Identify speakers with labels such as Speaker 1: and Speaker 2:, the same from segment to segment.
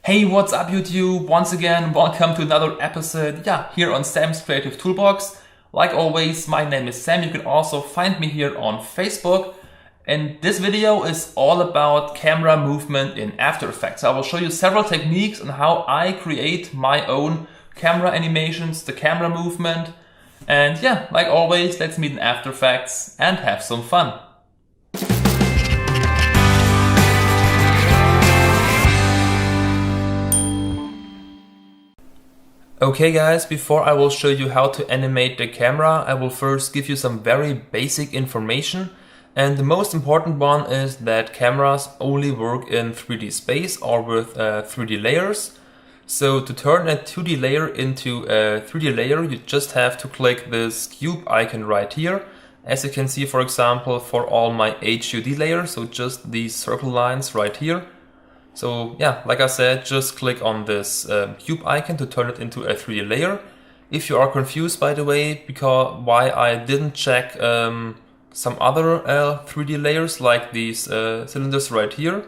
Speaker 1: Hey, what's up YouTube? Once again, welcome to another episode, here on Sam's Creative Toolbox. Like always, my name is Sam. You can also find me here on Facebook. And this video is all about camera movement in After Effects. I will show you several techniques on how I create my own camera animations, the camera movement. And like always, let's meet in After Effects and have some fun. Okay guys, before I will show you how to animate the camera, I will first give you some very basic information. And the most important one is that cameras only work in 3D space or with 3D layers. So to turn a 2D layer into a 3D layer, you just have to click this cube icon right here. As you can see, for example, for all my HUD layers, so just these circle lines right here. So like I said, just click on this cube icon to turn it into a 3D layer. If you are confused, by the way, because why I didn't check some other 3D layers like these cylinders right here,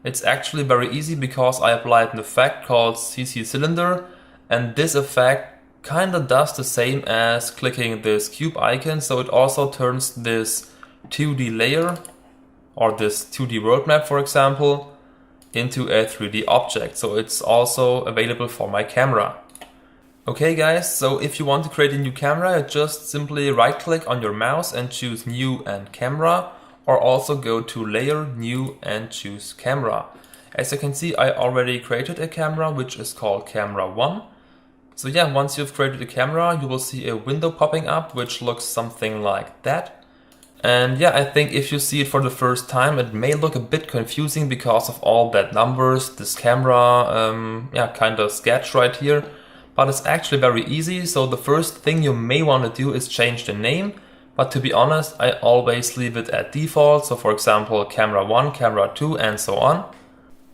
Speaker 1: it's actually very easy because I applied an effect called CC Cylinder, and this effect kinda does the same as clicking this cube icon, so it also turns this 2D layer or this 2D world map, for example, into a 3D object, so it's also available for my camera. Okay guys, so if you want to create a new camera, just simply right click on your mouse and choose New and Camera, or also go to Layer, New and choose Camera. As you can see, I already created a camera which is called Camera 1. So once you've created a camera, you will see a window popping up which looks something like that. And I think if you see it for the first time, it may look a bit confusing because of all that numbers, this camera, kind of sketch right here. But it's actually very easy. So the first thing you may want to do is change the name. But to be honest, I always leave it at default. So for example, camera 1, camera 2, and so on.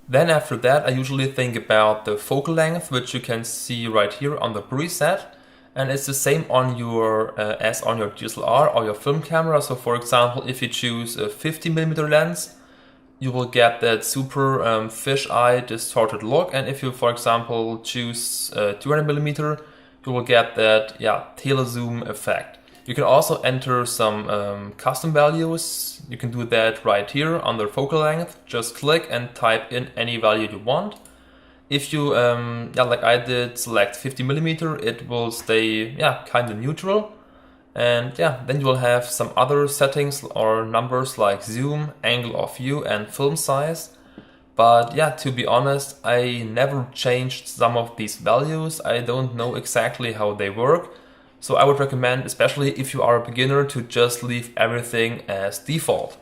Speaker 1: Then after that, I usually think about the focal length, which you can see right here on the preset. And it's the same on your as on your DSLR or your film camera. So for example, if you choose a 50mm lens, you will get that super fisheye distorted look. And if you, for example, choose 200mm, you will get that telezoom effect. You can also enter some custom values. You can do that right here on the focal length. Just click and type in any value you want. If you, like I did, select 50mm, it will stay, kind of neutral. And then you will have some other settings or numbers like zoom, angle of view, and film size. But to be honest, I never changed some of these values. I don't know exactly how they work. So I would recommend, especially if you are a beginner, to just leave everything as default.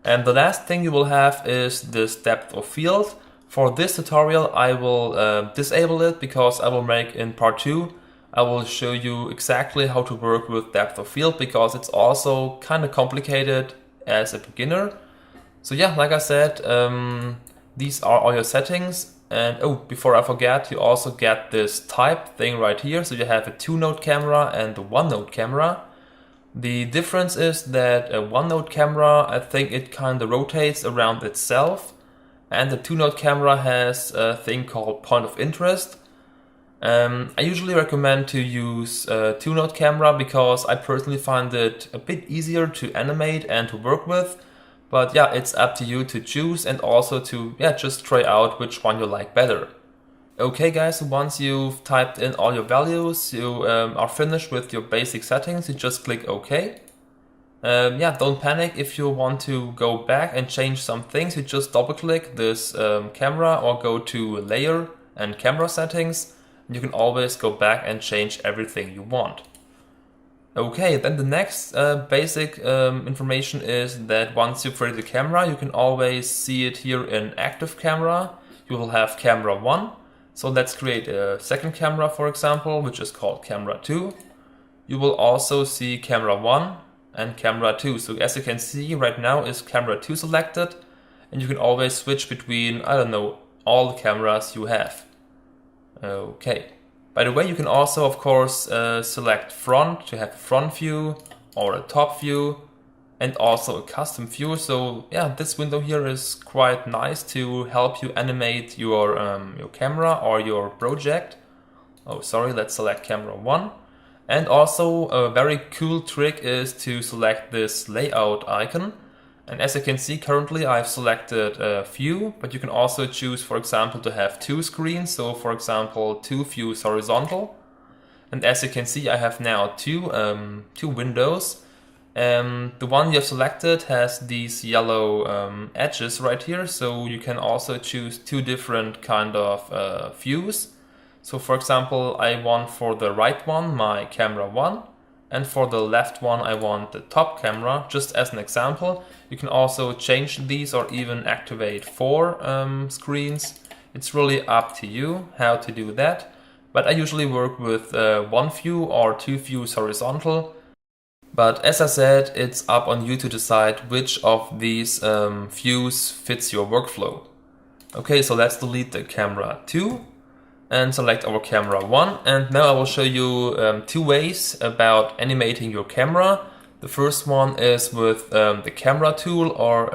Speaker 1: And the last thing you will have is this depth of field. For this tutorial, I will disable it because I will make in part 2. I will show you exactly how to work with depth of field because it's also kind of complicated as a beginner. So like I said, these are all your settings. And before I forget, you also get this type thing right here. So you have a 2-node camera and a 1-node camera. The difference is that a 1-node camera, I think it kind of rotates around itself. And the 2-node camera has a thing called point of interest. I usually recommend to use a 2-node camera because I personally find it a bit easier to animate and to work with. But it's up to you to choose and also to just try out which one you like better. Okay guys, so once you've typed in all your values, you are finished with your basic settings, you just click OK. Don't panic if you want to go back and change some things. You just double click this camera or go to layer and camera settings. You can always go back and change everything you want. Okay, then the next basic information is that once you create the camera, you can always see it here in active camera. You will have camera 1. So let's create a second camera, for example, which is called camera 2. You will also see camera 1 and camera 2. So as you can see right now is camera 2 selected, and you can always switch between, I don't know, all the cameras you have. Okay. By the way, you can also of course select front to have a front view or a top view. and also a custom view. So yeah, this window here is quite nice to help you animate your camera or your project. Oh, sorry, let's select camera 1. And also a very cool trick is to select this layout icon. And as you can see, currently I've selected a view, but you can also choose, for example, to have 2 screens. So for example, 2 views horizontal. And as you can see, I have now two windows. The one you have selected has these yellow edges right here, so you can also choose 2 different kind of views. So for example, I want for the right one my camera 1, and for the left one I want the top camera, just as an example. You can also change these or even activate 4 screens. It's really up to you how to do that. But I usually work with 1 view or 2 views horizontal. But as I said, it's up on you to decide which of these views fits your workflow. Okay, so let's delete the camera 2 and select our camera 1. And now I will show you 2 ways about animating your camera. The first one is with the camera tool, or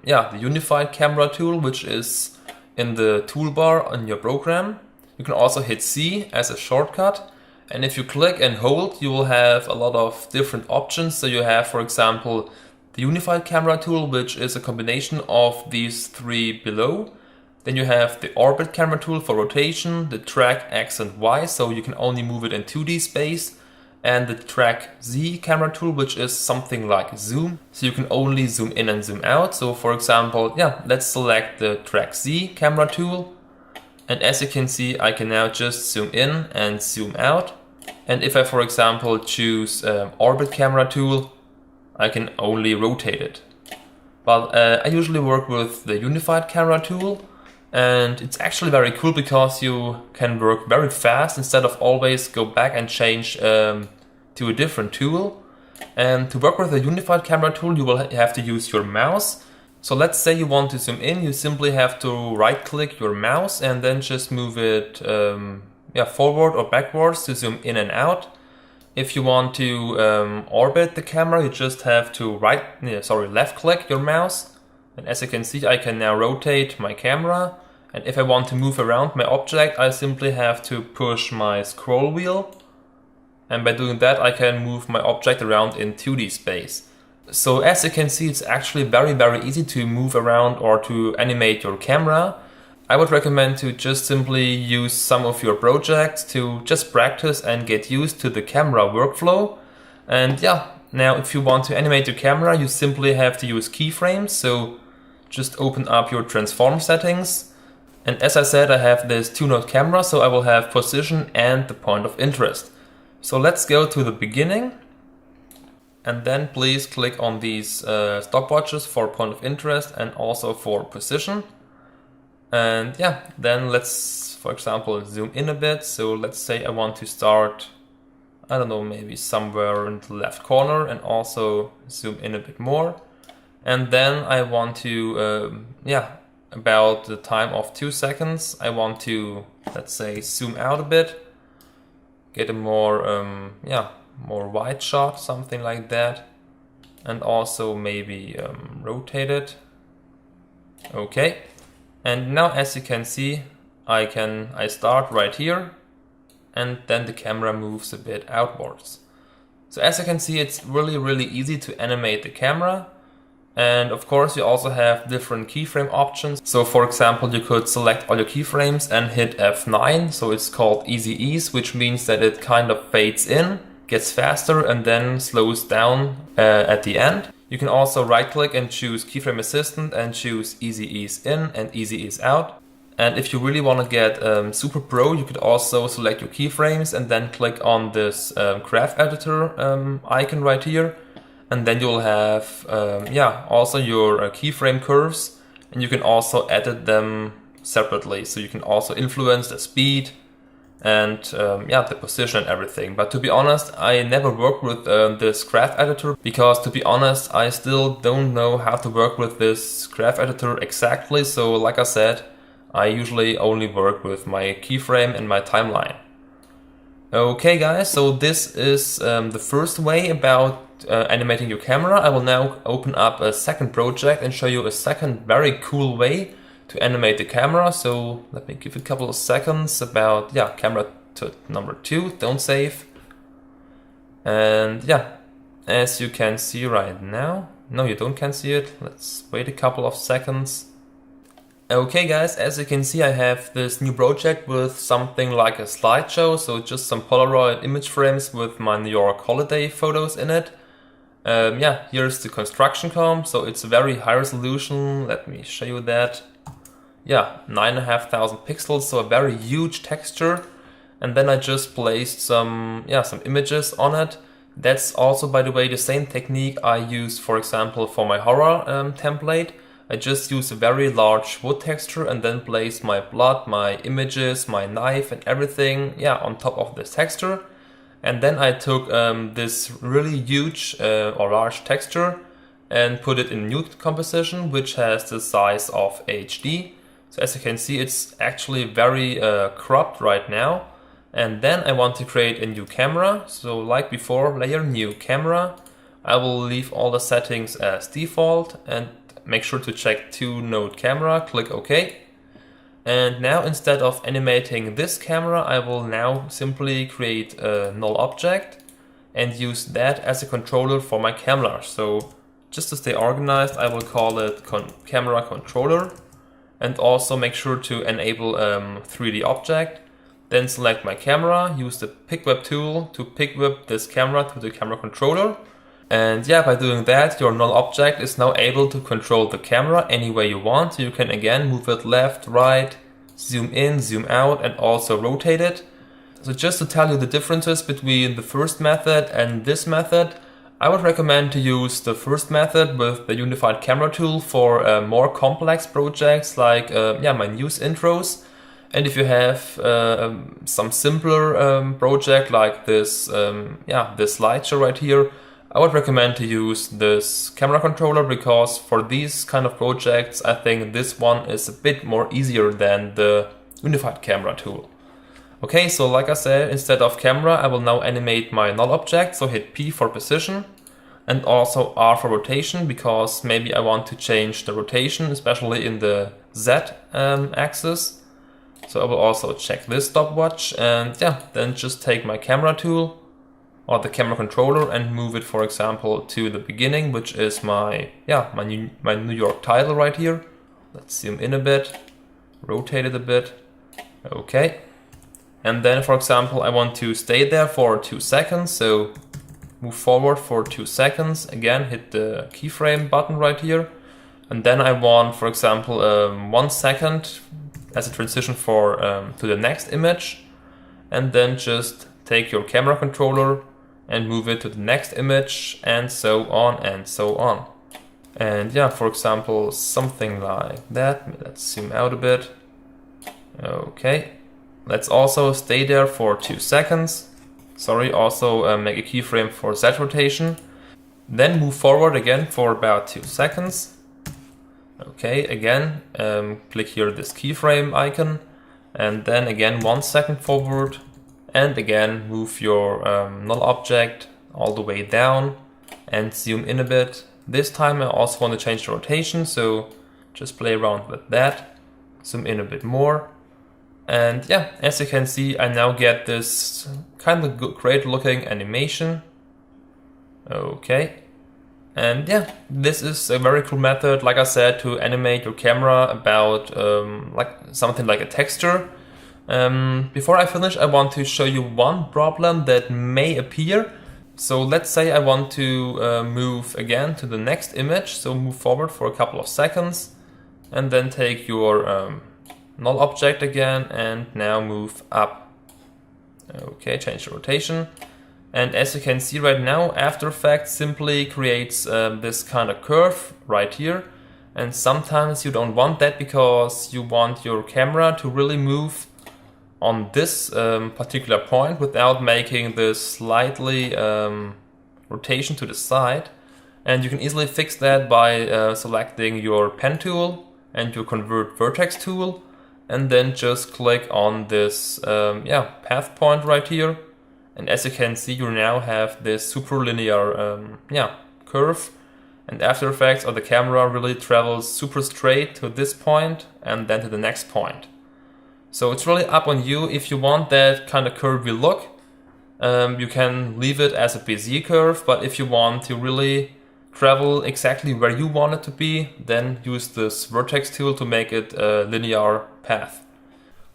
Speaker 1: the unified camera tool, which is in the toolbar on your program. You can also hit C as a shortcut, and if you click and hold, you will have a lot of different options. So you have, for example, the unified camera tool, which is a combination of these 3 below. Then you have the orbit camera tool for rotation, the track X and Y, so you can only move it in 2D space, and the track Z camera tool, which is something like zoom, so you can only zoom in and zoom out. So for example, let's select the track Z camera tool. And as you can see, I can now just zoom in and zoom out. And if I, for example, choose orbit camera tool, I can only rotate it. But I usually work with the unified camera tool, and it's actually very cool because you can work very fast instead of always go back and change to a different tool. And to work with the unified camera tool, you will have to use your mouse. So let's say you want to zoom in, you simply have to right click your mouse and then just move it forward or backwards to zoom in and out. If you want to orbit the camera, you just have to left click your mouse. And as you can see, I can now rotate my camera. And if I want to move around my object, I simply have to push my scroll wheel. And by doing that, I can move my object around in 2D space. So as you can see, it's actually very, very easy to move around or to animate your camera. I would recommend to just simply use some of your projects to just practice and get used to the camera workflow. And now if you want to animate your camera, you simply have to use keyframes. So just open up your transform settings. And as I said, I have this 2-node camera, so I will have position and the point of interest. So let's go to the beginning. And then please click on these stopwatches for point of interest and also for position. And then let's, for example, zoom in a bit. So let's say I want to start, I don't know, maybe somewhere in the left corner, and also zoom in a bit more. And then I want to, about the time of 2 seconds, I want to, let's say, zoom out a bit, get a more, more wide shot, something like that, and also maybe rotate it. Okay, and now as you can see, I start right here, and then the camera moves a bit outwards. So as you can see, it's really, really easy to animate the camera. And of course, you also have different keyframe options. So for example, you could select all your keyframes and hit F9. So it's called Easy Ease, which means that it kind of fades in, gets faster, and then slows down at the end. You can also right click and choose Keyframe Assistant and choose Easy Ease In and Easy Ease Out. And if you really want to get super pro, you could also select your keyframes and then click on this graph editor icon right here. And then you'll have also your keyframe curves, and you can also edit them separately. So you can also influence the speed and the position and everything. But to be honest, I never worked with this graph editor because, to be honest, I still don't know how to work with this graph editor exactly. So like I said, I usually only work with my keyframe and my timeline. Okay guys, so this is the first way about animating your camera, I will now open up a second project and show you a second very cool way to animate the camera. So let me give a couple of seconds about, yeah, camera to number 2, don't save. And yeah, as you can see right now, no, you can't see it. Let's wait a couple of seconds. Okay guys, as you can see, I have this new project with something like a slideshow, so just some Polaroid image frames with my New York holiday photos in it. Yeah, here's the construction comp, so it's a very high resolution. Let me show you that. Yeah, 9,500 pixels, so a very huge texture. And then I just placed some images on it. That's also, by the way, the same technique I use, for example, for my horror template. I just use a very large wood texture and then place my blood, my images, my knife and everything, yeah, on top of this texture. And then I took this really huge or large texture and put it in nude composition, which has the size of HD. So as you can see, it's actually very cropped right now. And then I want to create a new camera. So like before, layer, new camera. I will leave all the settings as default and make sure to check 2-node camera, click OK. And now instead of animating this camera, I will now simply create a null object and use that as a controller for my camera. So just to stay organized, I will call it camera controller, and also make sure to enable 3D object. Then select my camera, use the pick whip tool to pick whip this camera to the camera controller. And yeah, by doing that, your null object is now able to control the camera any way you want. So you can again move it left, right, zoom in, zoom out, and also rotate it. So just to tell you the differences between the first method and this method, I would recommend to use the first method with the unified camera tool for more complex projects like my news intros. And if you have some simpler project like this, this slideshow right here, I would recommend to use this camera controller, because for these kind of projects, I think this one is a bit more easier than the unified camera tool. Okay, so like I said, instead of camera, I will now animate my null object. So hit P for position and also R for rotation, because maybe I want to change the rotation, especially in the Z axis. So I will also check this stopwatch, and yeah, then just take my camera tool or the camera controller and move it, for example, to the beginning, which is my New York title right here. Let's zoom in a bit, rotate it a bit. Okay. And then, for example, I want to stay there for 2 seconds. So move forward for 2 seconds. Again, hit the keyframe button right here. And then I want, for example, 1 second as a transition for to the next image. And then just take your camera controller and move it to the next image, and so on and so on. And yeah, for example, something like that. Let's zoom out a bit. Okay. Let's also stay there for 2 seconds. Sorry, also make a keyframe for Z rotation. Then move forward again for about 2 seconds. Okay, again, click here this keyframe icon. And then again 1 second forward. And again, move your null object all the way down and zoom in a bit. This time I also want to change the rotation, so just play around with that. Zoom in a bit more. And yeah, as you can see, I now get this kind of great looking animation. Okay. And yeah, this is a very cool method, like I said, to animate your camera about like something like a texture. Before I finish, I want to show you one problem that may appear. So let's say I want to move again to the next image. So move forward for a couple of seconds and then take your null object again and now move up. Okay, change the rotation. And as you can see right now, After Effects simply creates this kind of curve right here. And sometimes you don't want that because you want your camera to really move on this particular point without making this slightly rotation to the side. And you can easily fix that by selecting your pen tool and your convert vertex tool, and then just click on this path point right here And as you can see, you now have this super linear curve. And After Effects or the camera really travels super straight to this point and then to the next point. So it's really up on you. If you want that kind of curvy look, you can leave it as a Bezier curve, but if you want to really travel exactly where you want it to be, then use this vertex tool to make it a linear path.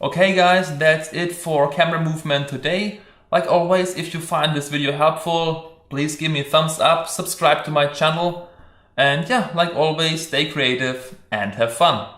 Speaker 1: Okay guys, that's it for camera movement today. Like always, if you find this video helpful, please give me a thumbs up, subscribe to my channel, and yeah, like always, stay creative and have fun.